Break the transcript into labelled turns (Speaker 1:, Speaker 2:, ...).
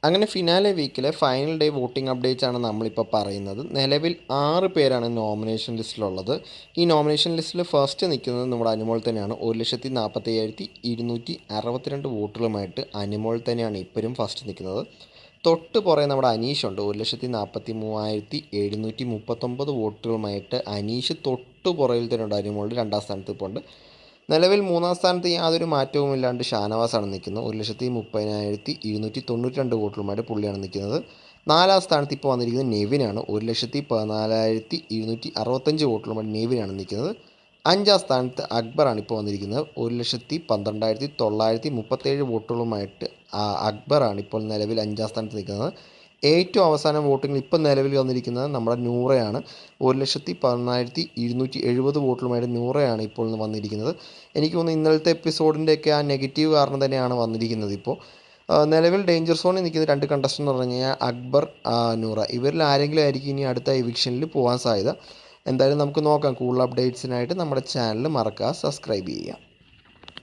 Speaker 1: അങ്ങനെ ഫിനാലെ വീക്കിലെ final day voting updates ആണ് നമ്മളിപ്പോൾ പറയുന്നത്. നിലവിൽ 6 പേരാണ് നോമിനേഷൻ ലിസ്റ്റിലുള്ളത്. ഈ നോമിനേഷൻ ലിസ്റ്റിൽ ഫസ്റ്റ് നിൽക്കുന്നത് നമ്മുടെ അനുമോൾ തന്നെയാണ്. 1,47,262 വോട്ടുകളുമായിട്ട് അനുമോൾ തന്നെയാണ് ഇപ്പോഴും ഫസ്റ്റ് നിൽക്കുന്നത്. തൊട്ട് പുറകെ നമ്മുടെ അനീഷുണ്ട്. 1,43,739 വോട്ടുകളുമായിട്ട് അനീഷ് തൊട്ട് പുറകിൽ തന്നെയുണ്ട്. അനുമോളുടെ രണ്ടാം സ്ഥാനത്ത് ഇപ്പോൾ ഉണ്ട്. നിലവിൽ മൂന്നാം സ്ഥാനത്ത് യാതൊരു മാറ്റവുമില്ലാണ്ട് ഷാനവാസാണ് നിൽക്കുന്നത്. 1,30,292 വോട്ടുകളുമായിട്ട് പുള്ളിയാണ് നിൽക്കുന്നത്. നാലാം സ്ഥാനത്ത് ഇപ്പോൾ വന്നിരിക്കുന്നത് നെവിനാണ്. 1,14,265 വോട്ടുകളുമായിട്ട് നെവിനാണ് നിൽക്കുന്നത്. അഞ്ചാം സ്ഥാനത്ത് അക്ബറാണ് ഇപ്പോൾ വന്നിരിക്കുന്നത്. 1,12,937 വോട്ടുകളുമായിട്ട് അക്ബറാണ് ഇപ്പോൾ നിലവിൽ അഞ്ചാം സ്ഥാനത്ത് നിൽക്കുന്നത്. ഏറ്റവും അവസാനം വോട്ടിങ്ങിൽ ഇപ്പം നിലവിൽ വന്നിരിക്കുന്നത് നമ്മുടെ നൂറയാണ്. 1,14,270 വോട്ടുകളുമായിട്ട് നൂറയാണ് ഇപ്പോൾ വന്നിരിക്കുന്നത്. എനിക്ക് തോന്നുന്നു ഇന്നലത്തെ എപ്പിസോഡിൻ്റെയൊക്കെ ആ നെഗറ്റീവ് കാരണം തന്നെയാണ് വന്നിരിക്കുന്നത്. ഇപ്പോൾ നിലവിൽ ഡേഞ്ചർ സോണിൽ നിൽക്കുന്ന രണ്ട് കണ്ടസ്റ്റൻ്റ് എന്ന് പറഞ്ഞു കഴിഞ്ഞാൽ അക്ബർ, നൂറ. ഇവരിൽ ആരെങ്കിലും ആയിരിക്കും ഇനി അടുത്ത എവിക്ഷനിൽ പോകാൻ സാധ്യത. എന്തായാലും നമുക്ക് നോക്കാം. കൂടുതൽ അപ്ഡേറ്റ്സിനായിട്ട് നമ്മുടെ ചാനൽ മറക്കാതെ സബ്സ്ക്രൈബ് ചെയ്യുക.